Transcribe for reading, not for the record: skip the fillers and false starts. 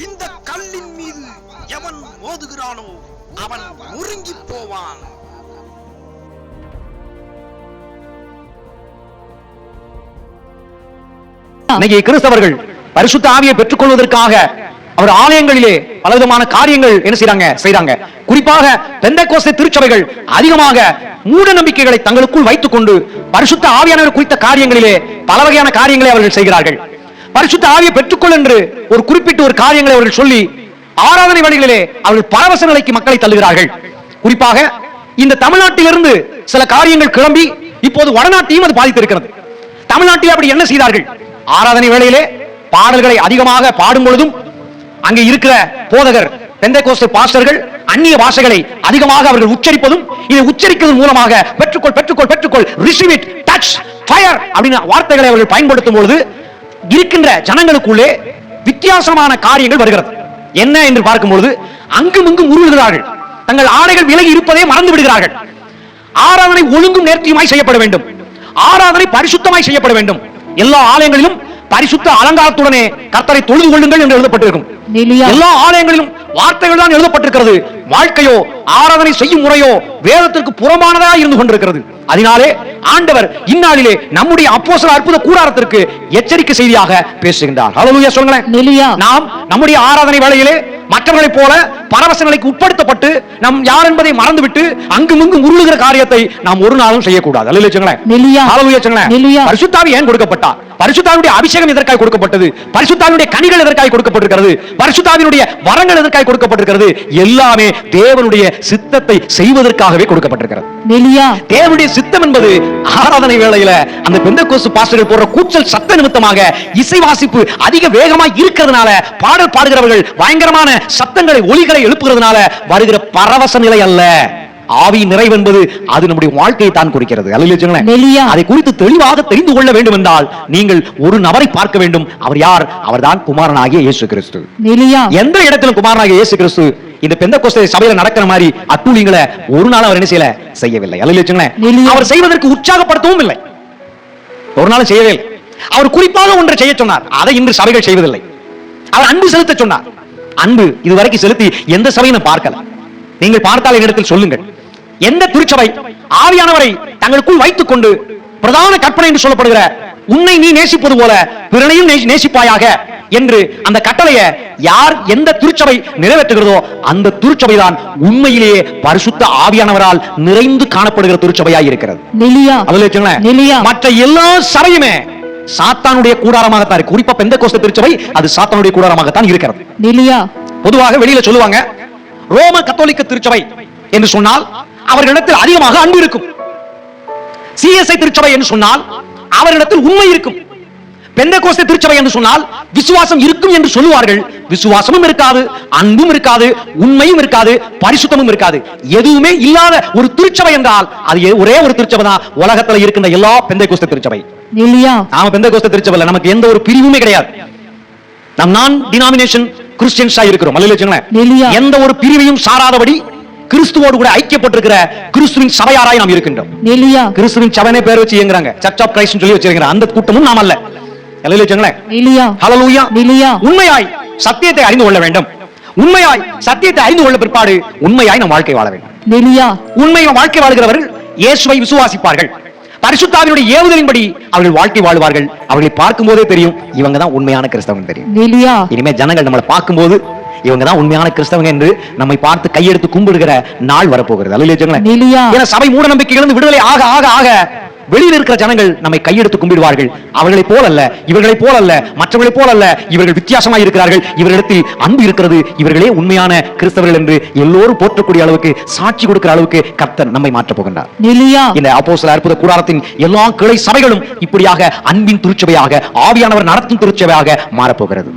இந்த கல்லின் மீது எவன் மோதுகிறானோ அவன் நொறுங்கி போவான். இன்னைக்கு கிறிஸ்தவர்கள் பரிசுத்த ஆவியை பெற்றுக் கொள்வதற்காக அவர் ஆலயங்களிலே பலவிதமான காரியங்கள் என்ன செய்றாங்க. குறிப்பாக பெந்தெகோஸ்தே திருச்சபைகள் அதிகமாக மூட நம்பிக்கைகளை தங்களுக்குள் வைத்துக் கொண்டு பரிசுத்த ஆவியானவர் குறித்த காரியங்களிலே பல வகையான காரியங்களை அவர்கள் செய்கிறார்கள். பரிசுத்த ஆவியை பெற்றுக்கொள் என்று ஒரு குறிப்பிட்ட ஒரு காரியங்களை அவர்கள் சொல்லி ஆராதனை வழிகளிலே அவர்கள் பரவச நிலைக்கு மக்களை தள்ளுகிறார்கள். குறிப்பாக இந்த தமிழ்நாட்டிலிருந்து சில காரியங்கள் கிளம்பி இப்போது வடநாட்டையும் அது பாதித்திருக்கிறது. தமிழ்நாட்டில் அப்படி என்ன செய்தார்கள்? ஆராதனை வேளையிலே பாடல்களை அதிகமாக பாடும் பொழுதும் அங்கே இருக்கிற போதகர் பெந்தெகோஸ்தே பாஸ்டர்கள் அந்நிய பாஷைகளை அதிகமாக அவர்கள் உச்சரிப்பதும், இதை உச்சரிப்பதன் மூலமாக பெற்றுக்கொள் பெற்றுக்கொள் பெற்றுக்கொள் ரிசீவ் இட் டச் ஃபயர் அப்படின வார்த்தைகளை அவர்கள் பயன்படுத்தும் பொழுது இருக்கின்ற ஜனங்களுக்குள்ளே வித்தியாசமான காரியங்கள் வருகிறது. என்ன என்று பார்க்கும் பொழுது அங்கும் இங்கும் உருளுகிறார்கள். தங்கள் ஆடைகள் விலகி இருப்பதை மறந்து விடுகிறார்கள். ஆராதனை ஒழுங்கும் நேர்த்தியுமாய் செய்யப்பட வேண்டும். ஆராதனை பரிசுத்தமாய் செய்யப்பட வேண்டும். எல்லா ஆலயங்களிலும் பரிசுத்த அலங்காரத்துடனே கர்த்தரை தொழுது கொள்ளுங்கள் என்று எழுதப்பட்டிருக்கும். எல்லா ஆலயங்களிலும் வார்த்தைகள் தான் எழுதப்பட்டிருக்கிறது. வாழ்க்கையோ ஆராதனை செய்யும் முறையோ வேதத்திற்கு புறம்பானதா இருந்து கொண்டிருக்கிறது. அதனாலே ஆண்டவர் இந்நாளிலே நம்முடைய அப்போஸ்தலர் அற்புத கூடாரத்திற்கு எச்சரிக்கை செய்தியாக பேசுகின்றார். ஹல்லேலூயா சொல்லுங்களேன். நாம் நம்முடைய ஆராதனை வேளையிலே மற்றவர்களைப் போல பரவச நிலைக்கு உட்படுத்தப்பட்டு நம் யார் என்பதை மறந்துவிட்டு அங்கும் இங்கும் உருளுகிற காரியத்தை நாம் ஒரு நாளும் செய்யக்கூடாது. ஹல்லேலூயா சொல்லுங்களேன். பரிசுத்த ஆவி ஏன் கொடுக்கப்பட்டார்? பரிசுத்த ஆவியுடைய அபிஷேகம் எதற்காக கொடுக்கப்பட்டது? பரிசுத்த ஆவியுடைய கனிகள் எதற்காக கொடுக்கப்பட்டிருக்கிறது? பரிசுத்த ஆவியுடைய வரங்கள் எதற்காக கொடுக்கப்பட்டிருக்கிறது? எல்லாமே தேவனுடைய சித்தத்தை செய்வதற்காகவே கொடுக்கப்பட்டிருக்கிறது. தேவனுடைய சித்தம் என்பது ஆராதனை வேளையில அந்த பெந்தெகோஸ்து பாஸ்டர்கள் போடுற கூச்சல் சத்த நிமித்தமாக இசை வாசிப்பு அதிக வேகமா இருக்கிறதுனால பாடல் பாடுகிறவர்கள் பயங்கரமான சத்தங்களை ஒலிகளை எழுப்புகிறதுனால வருகிற பரவச நிலை அல்ல. ஆவி நிறைவு என்பது அது நம்முடைய வாழ்க்கையை தான் குறிக்கிறது. அதை குறித்து தெளிவாக தெரிந்து கொள்ள வேண்டும் என்றால் நீங்கள் ஒரு நபரை பார்க்க வேண்டும். அவர் யார்? அவர்தான் குமாரனாகிய இயேசு கிறிஸ்து. எந்த இடத்திலும் குமாரனாகிய இயேசு கிறிஸ்து இந்த பெந்தெகோஸ்தே சபையில நடக்கிற மாதிரி அட்டூழியங்களை ஒரு நாள் அவர் என்ன செய்யவில்லை. அவர் செய்வதற்கு உற்சாகப்படுத்தவும் இல்லை. ஒரு நாள் செய்யவே இல்லை. அவர் குறிப்பாக ஒன்றை செய்ய சொன்னார். அதை இன்று சபைகள் செய்வதில்லை. அவர் அன்பு செலுத்த சொன்னார். அன்பு இதுவரைக்கும் செலுத்தி எந்த சபையும் பார்க்கல. நீங்கள் பார்த்தால் என்னிடத்தில் சொல்லுங்கள். எந்த திருச்சபை ஆவியானவரை தங்களுக்குள் வைத்துக் கொண்டு பிரதான கற்பனை என்று சொல்லப்படுகிற உன்னை நீ நேசிப்பது போல பிறனையும் நேசிப்பாயாக என்று அந்த கட்டளையை யார் எந்த திருச்சபை நிறைவேற்றுகிறதோ அந்த திருச்சபை தான் உண்மையிலேயே பரிசுத்த ஆவியானவரால் நிறைந்து காணப்படுகிற திருச்சபையாய் இருக்கிறது. மற்ற எல்லா சபையுமே சாத்தானுடைய கூடாரமாகத்தான் இருக்கு. குறிப்பா பெந்தெகோஸ்தே திருச்சபை அது சாத்தானுடைய கூடாரமாகத்தான் இருக்கிறது. பொதுவாக வெளியில சொல்லுவாங்க ரோம கத்தோலிக்க திருச்சபை என்று சொன்னால் அவர்களிடத்தில் அதிகமாக அன்பு இருக்கும். சிஎஸ்ஐ திருச்சபை என்று சொன்னால் அவர்களிடத்தில் உண்மை இருக்கும். பெந்தெகோஸ்தே திருச்சபை என்று சொன்னால் விசுவாசம் இருக்கும் என்று சொல்லுவார்கள். விசுவாசமும் இருக்காது, அன்பும் இருக்காது, உண்மையும் இருக்காது, பரிசுத்தமும் இருக்காது. எதுவுமே இல்லாத ஒரு திருச்சபை என்றால் அது ஒரே ஒரு திருச்சபை தான் உலகத்தில் இருக்கின்ற எல்லா பெந்தெகோஸ்தே திருச்சபை. நாம பெந்தெகோஸ்தே திருச்சபையில நமக்கு எந்த ஒரு பிரிவுமே கிடையாது. நாம் நான் டினாமினேஷன் கிறிஸ்டியன்ஸா இருக்கிறோம். எந்த ஒரு பிரிவையும் சாராதபடி கிறிஸ்துவோடு கூட ஐக்கியப்பட்டிருக்கிற கிறிஸ்துவின் சபையாராய் நாம் இருக்கின்றோம். கிறிஸ்துவின் சபையை பேர் வச்சு இயங்குறாங்க. சர்ச் ஆஃப் கிரைஸ்ட் சொல்லி வச்சிருக்கிற அந்த கூட்டமும் நாம் அல்ல. உண்மையாய் சத்தியத்தை அறிந்து கொள்ள வேண்டும். உண்மையாய் சத்தியத்தை அறிந்து கொள்ள பிற்பாடு உண்மையாய் நாம் வாழ்க்கை வாழ வேண்டும். உண்மையை வாழ்க்கை வாழ்கிறவர்கள் இயேசுவை விசுவாசிப்பார்கள். பரிசுத்த ஆவியுடைய ஏவுதலின்படி அவர்கள் வாழ்க்கை வாழ்வார்கள். அவர்களை பார்க்கும் போதே தெரியும் இவங்க தான் உண்மையான கிறிஸ்தவங்க தெரியும். இனிமே ஜனங்கள் நம்மளை பார்க்கும்போது இவங்க தான் உண்மையான கிறிஸ்தவங்க என்று நம்மை பார்த்து கையெடுத்து கும்பிடுகிற நாள் வரப்போகிறது. சபை மூட நம்பிக்கைகள் விடுதலை ஆக ஆக ஆக வெளியில் இருக்கிற ஜனங்கள் நம்மை கையெடுத்து கும்பிடுவார்கள். அவர்களை போலல்ல, இவர்களை போலல்ல, மற்றவர்களை போலல்ல, இவர்கள் வித்தியாசமாக இருக்கிறார்கள், இவர்களிடத்தில் அன்பு இருக்கிறது, இவர்களே உண்மையான கிறிஸ்தவர்கள் என்று எல்லோரும் போற்றக்கூடிய அளவுக்கு சாட்சி கொடுக்கிற அளவுக்கு கர்த்தர் நம்மை மாற்றப் போகின்றார். இந்த அப்போஸ்தலர் அற்புத கூடாரத்தின் எல்லா கிளை சபைகளும் இப்படியாக அன்பின் திருச்சபையாக ஆவியானவர் நடத்தும் திருச்சபையாக மாறப்போகிறது.